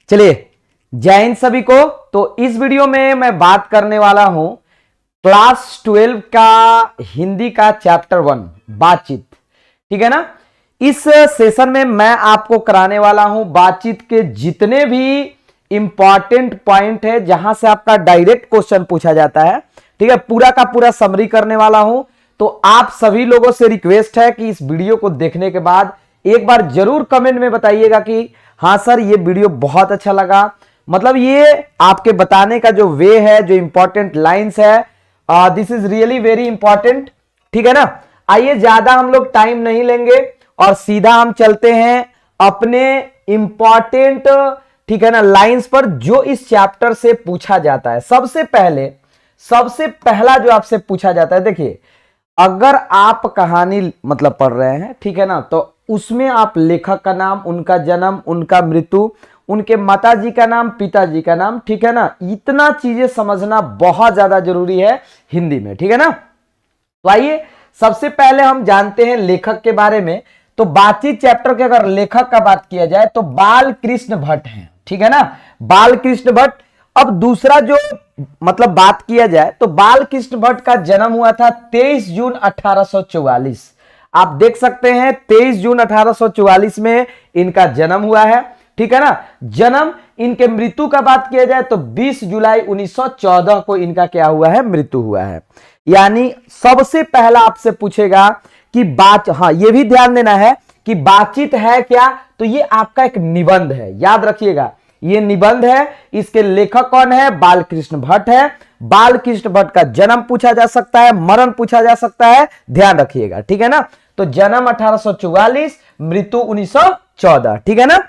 चलिए, जय हिंद सभी को। तो इस वीडियो में मैं बात करने वाला हूं क्लास 12 का हिंदी का चैप्टर 1 बातचीत। ठीक है ना। इस सेशन में मैं आपको कराने वाला हूं बातचीत के जितने भी इंपॉर्टेंट पॉइंट है जहां से आपका डायरेक्ट क्वेश्चन पूछा जाता है। ठीक है, पूरा का पूरा समरी करने वाला हूं। तो आप सभी लोगों से रिक्वेस्ट है कि इस वीडियो को देखने के बाद एक बार जरूर कमेंट में बताइएगा कि हाँ सर ये वीडियो बहुत अच्छा लगा। मतलब ये आपके बताने का जो वे है, जो इंपॉर्टेंट लाइंस है, this is really very important. ठीक है ना। आइए ज्यादा हम लोग टाइम नहीं लेंगे और सीधा हम चलते हैं अपने इंपॉर्टेंट, ठीक है ना, लाइंस पर जो इस चैप्टर से पूछा जाता है। सबसे पहला जो आपसे पूछा जाता है, देखिए अगर आप कहानी मतलब पढ़ रहे हैं, ठीक है ना, तो उसमें आप लेखक का नाम, उनका जन्म, उनका मृत्यु, उनके माताजी का नाम, पिताजी का नाम, ठीक है ना, इतना चीजें समझना बहुत ज्यादा जरूरी है हिंदी में। ठीक है ना। तो आइए सबसे पहले हम जानते हैं लेखक के बारे में। तो बातचीत चैप्टर के अगर लेखक का बात किया जाए तो बाल कृष्ण भट्ट हैं। ठीक है ना, बाल कृष्ण भट्ट। अब दूसरा जो मतलब बात किया जाए तो बाल कृष्ण भट्ट का जन्म हुआ था 23 जून 1844। आप देख सकते हैं 23 जून 1844 में इनका जन्म हुआ है। ठीक है ना। जन्म। इनके मृत्यु का बात किया जाए तो 20 जुलाई 1914 को इनका क्या हुआ है, मृत्यु हुआ है। यानी सबसे पहला आपसे पूछेगा कि हाँ ये भी ध्यान देना है कि बातचीत है क्या, तो ये आपका एक निबंध है, याद रखिएगा ये निबंध है। इसके लेखक कौन है, बाल कृष्ण भट्ट है। बाल कृष्ण भट्ट का जन्म पूछा जा सकता है, मरण पूछा जा सकता है, ध्यान रखिएगा। ठीक है ना। तो जन्म 1844, मृत्यु 1914। ठीक है ना।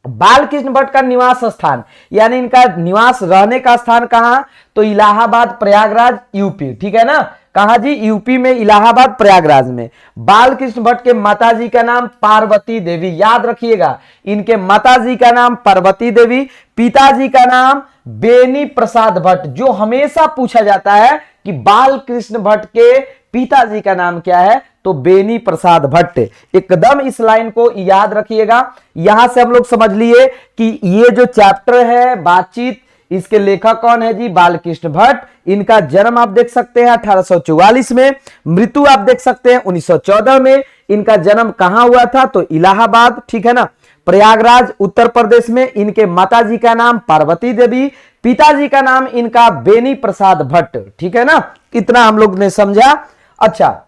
बाल कृष्ण भट्ट का निवास स्थान, यानी इनका निवास रहने का स्थान कहां, तो इलाहाबाद, प्रयागराज, यूपी। ठीक है ना। कहां जी, यूपी में, इलाहाबाद, प्रयागराज में। बाल कृष्ण भट्ट के माताजी का नाम पार्वती देवी, याद रखिएगा इनके माताजी का नाम पार्वती देवी, पिताजी का नाम बेनी प्रसाद भट्ट। जो हमेशा पूछा जाता है कि बाल कृष्ण भट्ट के पिताजी का नाम क्या है, तो बेनी प्रसाद भट्ट। एकदम इस लाइन को याद रखिएगा। यहां से हम लोग समझ लिए कि ये जो चैप्टर है बातचीत, इसके लेखक कौन है जी, बाल कृष्ण भट्ट। इनका जन्म आप देख सकते हैं 1844 में, मृत्यु आप देख सकते हैं 1914 में। इनका जन्म कहां हुआ था, तो इलाहाबाद, ठीक है ना, प्रयागराज, उत्तर प्रदेश में। इनके माताजी का नाम पार्वती देवी, पिताजी का नाम इनका बेनी प्रसाद भट्ट। ठीक है ना। इतना हम लोग ने समझा। अच्छा,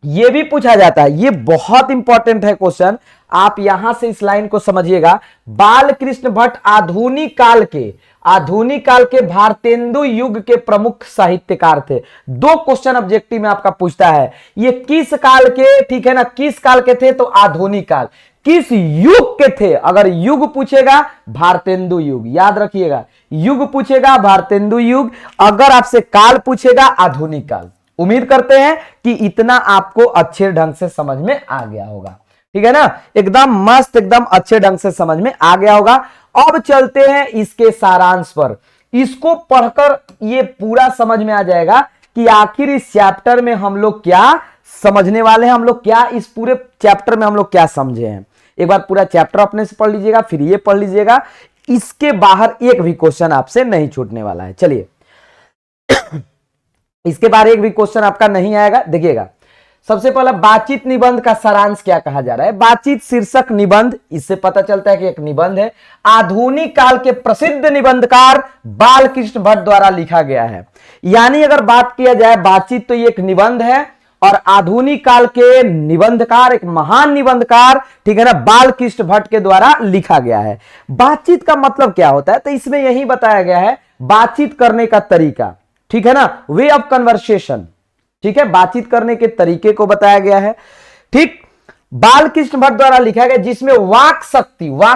ये भी पूछा जाता है, ये बहुत इंपॉर्टेंट है क्वेश्चन, आप यहां से इस लाइन को समझिएगा। बाल कृष्ण भट्ट आधुनिक काल के भारतेंदु युग के प्रमुख साहित्यकार थे। दो क्वेश्चन ऑब्जेक्टिव में आपका पूछता है, ये किस काल के, ठीक है ना, किस काल के थे, तो आधुनिक काल। किस युग के थे, अगर युग पूछेगा भारतेंदु युग, याद रखिएगा, युग पूछेगा भारतेंदु युग, अगर आपसे काल पूछेगा आधुनिक काल। उम्मीद करते हैं कि इतना आपको अच्छे ढंग से समझ में आ गया होगा। ठीक है ना, एकदम मस्त, एकदम अच्छे ढंग से समझ में आ गया होगा। अब चलते हैं इसके सारांश पर। इसको पढ़कर ये पूरा समझ में आ जाएगा कि आखिर इस चैप्टर में हम लोग क्या समझने वाले हैं, हम लोग क्या इस पूरे चैप्टर में हम लोग क्या समझे हैं। एक बार पूरा चैप्टर अपने से पढ़ लीजिएगा, फिर ये पढ़ लीजिएगा, इसके बाहर एक भी क्वेश्चन आपसे नहीं छूटने वाला है। चलिए इसके बाहर एक भी क्वेश्चन आपका नहीं आएगा। देखिएगा, सबसे पहला बातचीत निबंध का सारांश क्या कहा जा रहा है। बातचीत शीर्षक निबंध, इससे पता चलता है कि एक निबंध है, आधुनिक काल के प्रसिद्ध निबंधकार बाल कृष्ण भट्ट द्वारा लिखा गया है। यानी अगर बात किया जाए बातचीत, तो ये एक निबंध है और आधुनिक काल के निबंधकार, एक महान निबंधकार, ठीक है ना, बाल कृष्ण भट्ट के द्वारा लिखा गया है। बातचीत का मतलब क्या होता है, तो इसमें यही बताया गया है बातचीत करने का तरीका, ठीक है ना, वे ऑफ कन्वर्सेशन। ठीक है, बातचीत करने के तरीके को बताया गया है। ठीक, बाल कृष्ण भट्ट द्वारा लिखा गया, जिसमें वाक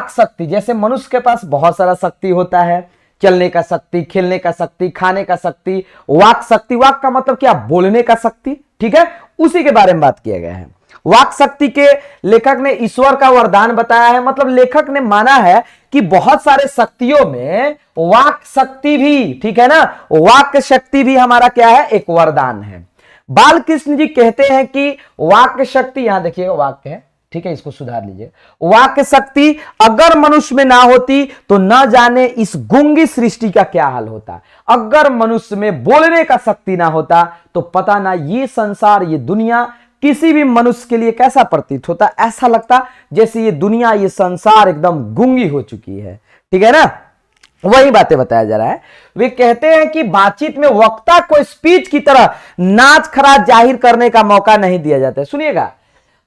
शक्ति, जैसे मनुष्य के पास बहुत सारा शक्ति होता है, चलने का शक्ति, खेलने का शक्ति, खाने का शक्ति, वाक शक्ति। वाक का मतलब क्या, बोलने का शक्ति। ठीक है, उसी के बारे में बात किया गया है। वाक शक्ति के लेखक ने ईश्वर का वरदान बताया है। मतलब लेखक ने माना है कि बहुत सारे शक्तियों में वाक शक्ति भी, ठीक है ना, वाक शक्ति भी हमारा क्या है, एक वरदान है। बाल कृष्ण जी कहते हैं कि वाक शक्ति, यहां देखिएगा वाक्य है, ठीक है, इसको सुधार लीजिए। वाक्य शक्ति अगर मनुष्य में ना होती तो न जाने इस गूंगी सृष्टि का क्या हाल होता। अगर मनुष्य में बोलने का शक्ति ना होता तो पता ना ये संसार, ये दुनिया किसी भी मनुष्य के लिए कैसा प्रतीत होता। ऐसा लगता जैसे ये दुनिया, ये संसार एकदम गूंगी हो चुकी है। ठीक है ना, वही बातें बताया जा रहा है। वे कहते हैं कि बातचीत में वक्ता को स्पीच की तरह नाच खराज जाहिर करने का मौका नहीं दिया जाता है। सुनिएगा,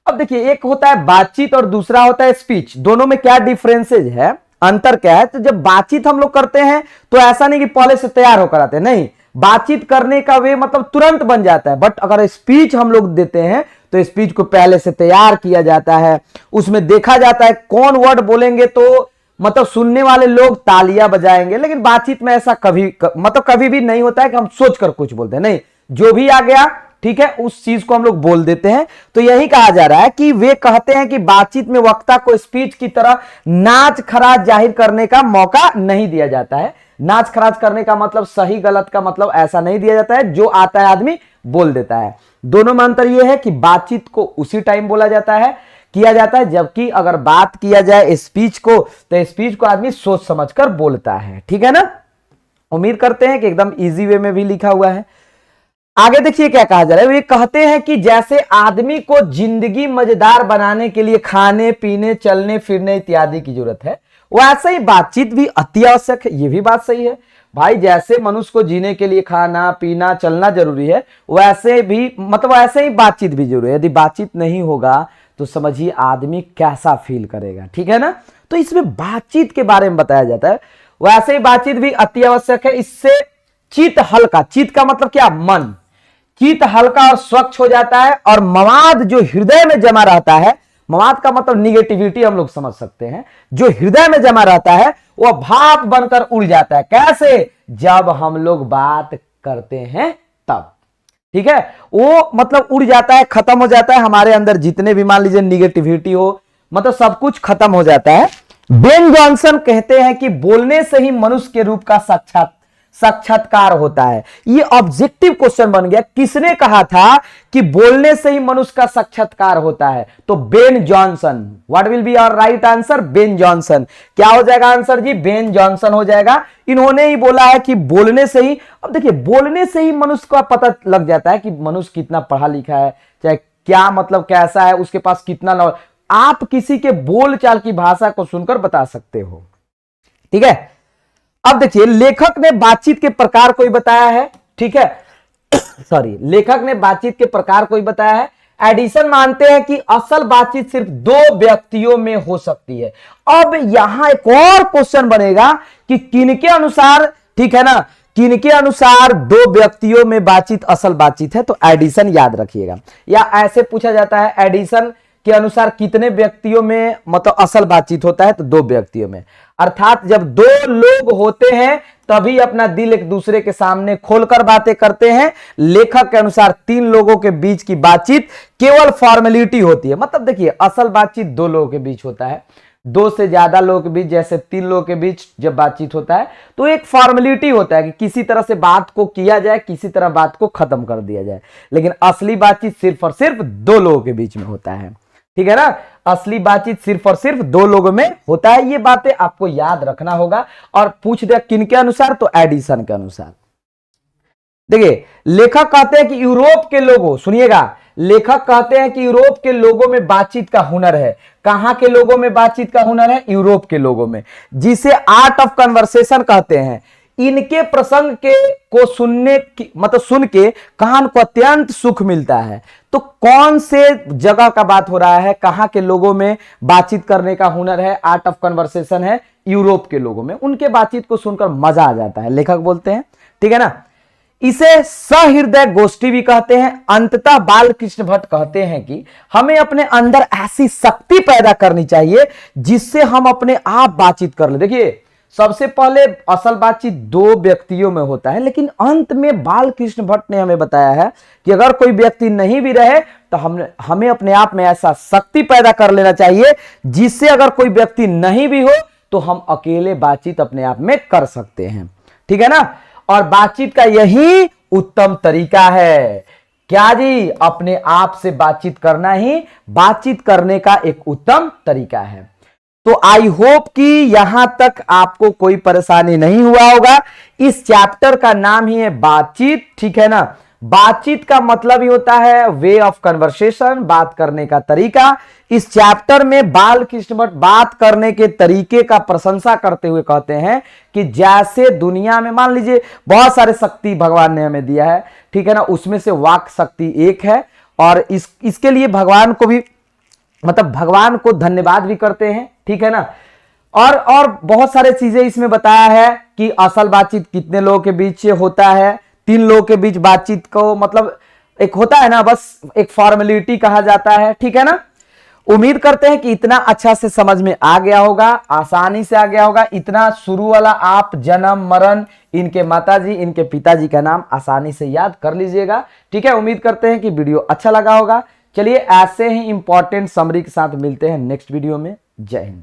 अब देखिए, एक होता है बातचीत और दूसरा होता है स्पीच। दोनों में क्या डिफरेंसेज है, अंतर क्या है? तो जब बातचीत हम लोग करते हैं तो ऐसा नहीं कि पहले से तैयार होकर आते हैं, नहीं, बातचीत करने का वे मतलब तुरंत बन जाता है। बट अगर स्पीच हम लोग देते हैं तो स्पीच को पहले से तैयार किया जाता है, उसमें देखा जाता है कौन वर्ड बोलेंगे तो मतलब सुनने वाले लोग तालियां बजाएंगे। लेकिन बातचीत में ऐसा कभी भी नहीं होता है कि हम सोचकर कुछ बोलते हैं, नहीं, जो भी आ गया, ठीक है, उस चीज को हम लोग बोल देते हैं। तो यही कहा जा रहा है कि वे कहते हैं कि बातचीत में वक्ता को स्पीच की तरह नाच खराज जाहिर करने का मौका नहीं दिया जाता है। नाच खराज करने का मतलब, सही गलत का मतलब ऐसा नहीं दिया जाता है, जो आता है आदमी बोल देता है। दोनों में अंतर यह है कि बातचीत को उसी टाइम बोला जाता है, किया जाता है, जबकि अगर बात किया जाए स्पीच को तो स्पीच को आदमी सोच समझकर बोलता है। ठीक है ना, उम्मीद करते हैं कि एकदम इजी वे में भी लिखा हुआ है। आगे देखिए क्या कहा जा रहा है। वे कहते हैं कि जैसे आदमी को जिंदगी मजेदार बनाने के लिए खाने पीने चलने फिरने इत्यादि की जरूरत है, वैसे ही बातचीत भी अति आवश्यक है। ये भी बात सही है भाई, जैसे मनुष्य को जीने के लिए खाना पीना चलना जरूरी है, वैसे भी मतलब वैसे ही बातचीत भी जरूरी है। यदि बातचीत नहीं होगा तो समझिए आदमी कैसा फील करेगा। ठीक है ना, तो इसमें बातचीत के बारे में बताया जाता है। वैसे ही बातचीत भी अति आवश्यक है। इससे चित्त हल्का, चित्त का मतलब क्या, मन, चित्त हल्का और स्वच्छ हो जाता है। और मवाद जो हृदय में जमा रहता है, मवाद का मतलब निगेटिविटी हम लोग समझ सकते हैं, जो हृदय में जमा रहता है वह भाप बनकर उड़ जाता है। कैसे? जब हम लोग बात करते हैं तब। ठीक है, वो मतलब उड़ जाता है, खत्म हो जाता है। हमारे अंदर जितने भी मान लीजिए निगेटिविटी हो, मतलब सब कुछ खत्म हो जाता है। बेन जॉनसन कहते हैं कि बोलने से ही मनुष्य के रूप का साक्षात्कार होता है। ये ऑब्जेक्टिव क्वेश्चन बन गया, किसने कहा था कि बोलने से ही मनुष्य का साक्षात्कार होता है? तो Ben Johnson. What will be our right answer? Ben Johnson. क्या हो जाएगा आंसर जी? बेन जॉनसन हो जाएगा। इन्होंने ही बोला है कि बोलने से ही, अब देखिए, बोलने से ही मनुष्य का पता लग जाता है कि मनुष्य कितना पढ़ा लिखा है, चाहे क्या मतलब कैसा है, उसके पास कितना नॉलेज। आप किसी के बोलचाल की भाषा को सुनकर बता सकते हो। ठीक है, अब देखिए, लेखक ने बातचीत के प्रकार को ही बताया है। ठीक है, सॉरी, लेखक ने बातचीत के प्रकार को ही बताया है। एडिसन मानते हैं कि असल बातचीत सिर्फ दो व्यक्तियों में हो सकती है। अब यहां एक और क्वेश्चन बनेगा कि किनके अनुसार, ठीक है ना, किनके अनुसार दो व्यक्तियों में बातचीत असल बातचीत है? तो एडिसन याद रखिएगा। या ऐसे पूछा जाता है, एडिसन के अनुसार कितने व्यक्तियों में मतलब असल बातचीत होता है? तो दो व्यक्तियों में। अर्थात जब दो लोग होते हैं तभी अपना दिल एक दूसरे के सामने खोलकर बातें करते हैं। लेखक के अनुसार तीन लोगों के बीच की बातचीत केवल फॉर्मेलिटी होती है। मतलब देखिए, असल बातचीत दो लोगों के बीच होता है, दो से ज्यादा लोगों के बीच, जैसे तीन लोगों के बीच जब बातचीत होता है तो एक फॉर्मेलिटी होता है कि किसी तरह से बात को किया जाए, किसी तरह बात को खत्म कर दिया जाए। लेकिन असली बातचीत सिर्फ और सिर्फ दो लोगों के बीच में होता है। ठीक है ना, असली बातचीत सिर्फ और सिर्फ दो लोगों में होता है। ये बातें आपको याद रखना होगा। और पूछ दिया किनके अनुसार? तो एडिसन के अनुसार। देखिए, लेखक कहते हैं कि यूरोप के लोगों, सुनिएगा, लेखक कहते हैं कि यूरोप के लोगों में बातचीत का हुनर है। कहां के लोगों में बातचीत का हुनर है? यूरोप के लोगों में, जिसे आर्ट ऑफ कन्वर्सेशन कहते हैं। इनके प्रसंग के को सुनने की मतलब सुन के कान को अत्यंत सुख मिलता है। तो कौन से जगह का बात हो रहा है? कहां के लोगों में बातचीत करने का हुनर है, आर्ट ऑफ कन्वर्सेशन है? यूरोप के लोगों में। उनके बातचीत को सुनकर मजा आ जाता है, लेखक बोलते हैं। ठीक है ना, इसे सहृदय गोष्ठी भी कहते हैं। अंततः बालकृष्ण भट्ट कहते हैं कि हमें अपने अंदर ऐसी शक्ति पैदा करनी चाहिए जिससे हम अपने आप बातचीत कर ले। देखिए, सबसे पहले असल बातचीत दो व्यक्तियों में होता है, लेकिन अंत में बालकृष्ण भट्ट ने हमें बताया है कि अगर कोई व्यक्ति नहीं भी रहे तो हमें अपने आप में ऐसा शक्ति पैदा कर लेना चाहिए जिससे अगर कोई व्यक्ति नहीं भी हो तो हम अकेले बातचीत अपने आप में कर सकते हैं। ठीक है ना, और बातचीत का यही उत्तम तरीका है। क्या जी, अपने आप से बातचीत करना ही बातचीत करने का एक उत्तम तरीका है। तो आई होप कि यहां तक आपको कोई परेशानी नहीं हुआ होगा। इस चैप्टर का नाम ही है बातचीत, ठीक है ना। बातचीत का मतलब ही होता है वे ऑफ कन्वर्सेशन, बात करने का तरीका। इस चैप्टर में बालकृष्ण भट्ट बात करने के तरीके का प्रशंसा करते हुए कहते हैं कि जैसे दुनिया में मान लीजिए बहुत सारे शक्ति भगवान ने हमें दिया है, ठीक है ना, उसमें से वाक शक्ति एक है, और इसके लिए भगवान को भी, मतलब भगवान को धन्यवाद भी करते हैं, ठीक है ना। और बहुत सारे चीजें इसमें बताया है कि असल बातचीत कितने लोगों के बीच होता है, 3 लोगों के बीच बातचीत को मतलब एक होता है ना, बस एक फॉर्मेलिटी कहा जाता है, ठीक है ना। उम्मीद करते हैं कि इतना अच्छा से समझ में आ गया होगा, आसानी से आ गया होगा। इतना शुरू वाला आप जन्म मरण, इनके माताजी, इनके पिताजी का नाम आसानी से याद कर लीजिएगा, ठीक है। उम्मीद करते हैं कि वीडियो अच्छा लगा होगा। चलिए ऐसे ही इंपॉर्टेंट समरी के साथ मिलते हैं नेक्स्ट वीडियो में। जय हिंद।